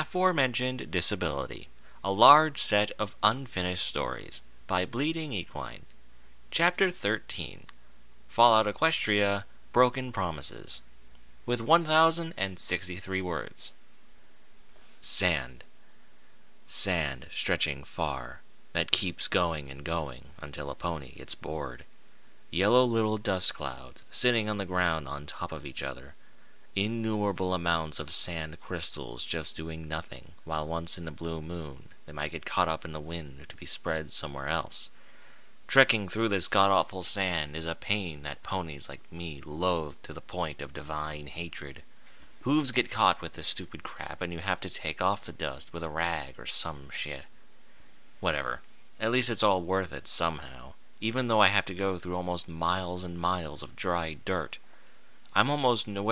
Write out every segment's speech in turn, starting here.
Aforementioned Disability, a large set of unfinished stories by BleedingEquine. Chapter 13, Fallout Equestria, Broken Promises, with 1,063 words. Sand. Sand stretching far, that keeps going and going until a pony gets bored. Yellow little dust clouds sitting on the ground on top of each other. Innumerable amounts of sand crystals just doing nothing, while once in a blue moon they might get caught up in the wind to be spread somewhere else. Trekking through this god-awful sand is a pain that ponies like me loathe to the point of divine hatred. Hooves get caught with this stupid crap and you have to take off the dust with a rag or some shit. Whatever, at least it's all worth it somehow, even though I have to go through almost miles and miles of dry dirt. I'm almost to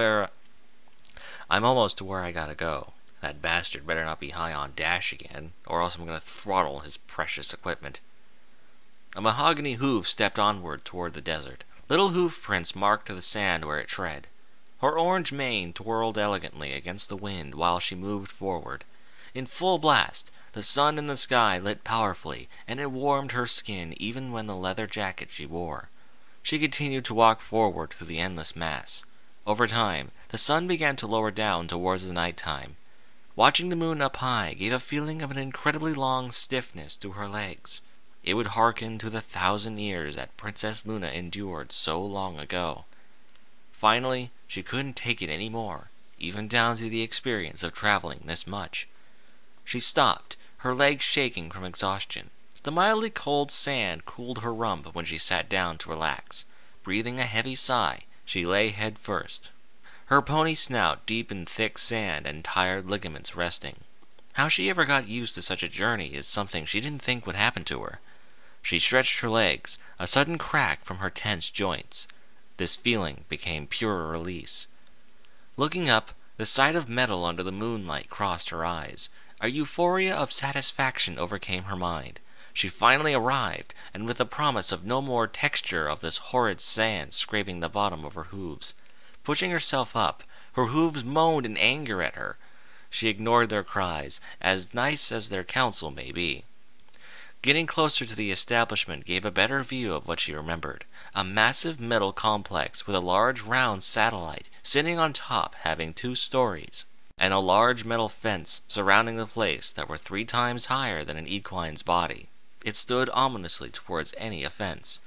where I gotta go. That bastard better not be high on Dash again, or else I'm gonna throttle his precious equipment. A mahogany hoof stepped onward toward the desert. Little hoof prints marked the sand where it tread. Her orange mane twirled elegantly against the wind while she moved forward. In full blast, the sun in the sky lit powerfully, and it warmed her skin even when the leather jacket she wore. She continued to walk forward through the endless mass. Over time, the sun began to lower down towards the night time. Watching the moon up high gave a feeling of an incredibly long stiffness to her legs. It would hearken to the 1,000 years that Princess Luna endured so long ago. Finally, she couldn't take it any more, even down to the experience of traveling this much. She stopped, her legs shaking from exhaustion. The mildly cold sand cooled her rump when she sat down to relax. Breathing a heavy sigh, she lay head first, her pony snout deep in thick sand and tired ligaments resting. How she ever got used to such a journey is something she didn't think would happen to her. She stretched her legs, a sudden crack from her tense joints. This feeling became pure release. Looking up, the sight of metal under the moonlight crossed her eyes. A euphoria of satisfaction overcame her mind. She finally arrived, and with the promise of no more texture of this horrid sand scraping the bottom of her hooves. Pushing herself up, her hooves moaned in anger at her. She ignored their cries, as nice as their counsel may be. Getting closer to the establishment gave a better view of what she remembered. A massive metal complex with a large round satellite sitting on top having 2 stories, and a large metal fence surrounding the place that were 3 times higher than an equine's body. It stood ominously towards any offense.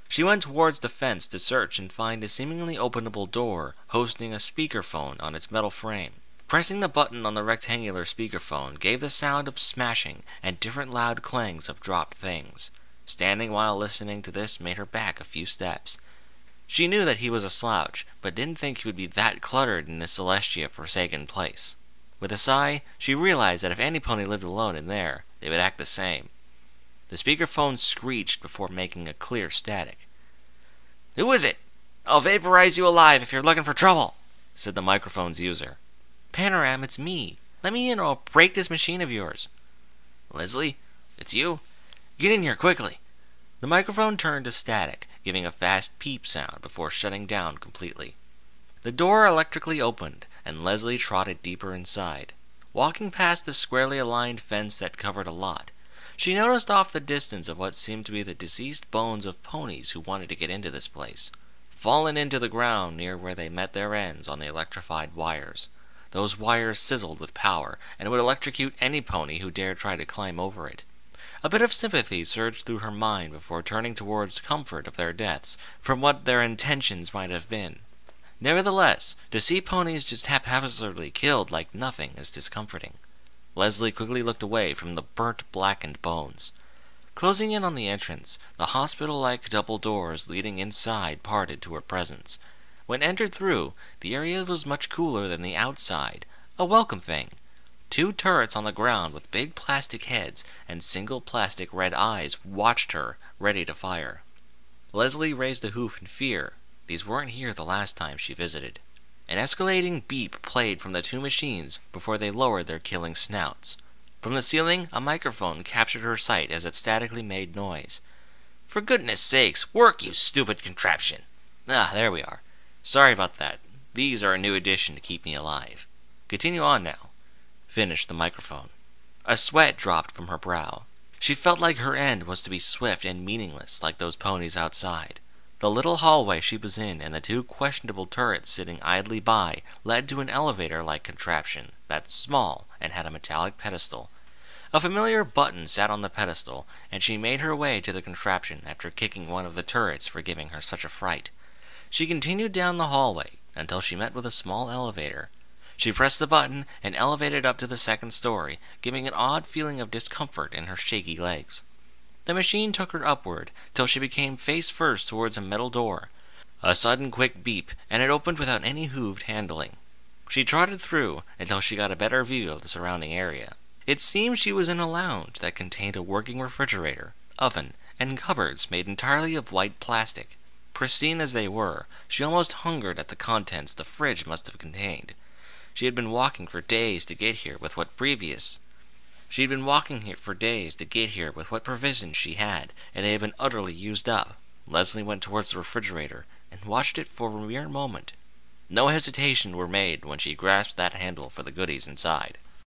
She went towards the fence to search and find a seemingly openable door hosting a speakerphone on its metal frame. Pressing the button on the rectangular speakerphone gave the sound of smashing and different loud clangs of dropped things. Standing while listening to this made her back a few steps. She knew that he was a slouch, but didn't think he would be that cluttered in this Celestia forsaken place. With a sigh, she realized that if any pony lived alone in there, they would act the same. The speakerphone screeched before making a clear static. "Who is it? I'll vaporize you alive if you're looking for trouble," said the microphone's user. "Panoram, it's me. Let me in or I'll break this machine of yours." "Leslie, it's you? Get in here quickly." The microphone turned to static, giving a fast peep sound before shutting down completely. The door electrically opened, and Leslie trotted deeper inside. Walking past the squarely aligned fence that covered a lot, she noticed off the distance of what seemed to be the deceased bones of ponies who wanted to get into this place, fallen into the ground near where they met their ends on the electrified wires. Those wires sizzled with power, and would electrocute any pony who dared try to climb over it. A bit of sympathy surged through her mind before turning towards comfort of their deaths, from what their intentions might have been. Nevertheless, to see ponies just haphazardly killed like nothing is discomforting. Leslie quickly looked away from the burnt, blackened bones. Closing in on the entrance, the hospital-like double doors leading inside parted to her presence. When entered through, the area was much cooler than the outside, a welcome thing. 2 turrets on the ground with big plastic heads and single plastic red eyes watched her, ready to fire. Leslie raised a hoof in fear. These weren't here the last time she visited. An escalating beep played from the 2 machines before they lowered their killing snouts. From the ceiling, a microphone captured her sight as it statically made noise. "For goodness sakes, work, you stupid contraption!" "Ah, there we are. Sorry about that. These are a new addition to keep me alive. Continue on now." finished the microphone. A sweat dropped from her brow. She felt like her end was to be swift and meaningless like those ponies outside. The little hallway she was in and the two questionable turrets sitting idly by led to an elevator-like contraption that's small and had a metallic pedestal. A familiar button sat on the pedestal, and she made her way to the contraption after kicking one of the turrets for giving her such a fright. She continued down the hallway until she met with a small elevator. She pressed the button and elevated up to the second story, giving an odd feeling of discomfort in her shaky legs. The machine took her upward till she became face first towards a metal door. A sudden quick beep, and it opened without any hooved handling. She trotted through until she got a better view of the surrounding area. It seemed she was in a lounge that contained a working refrigerator, oven, and cupboards made entirely of white plastic. Pristine as they were, she almost hungered at the contents the fridge must have contained. She had been walking for days to get here with what provisions she had, and they had been utterly used up. Leslie went towards the refrigerator and watched it for a mere moment. No hesitation were made when she grasped that handle for the goodies inside.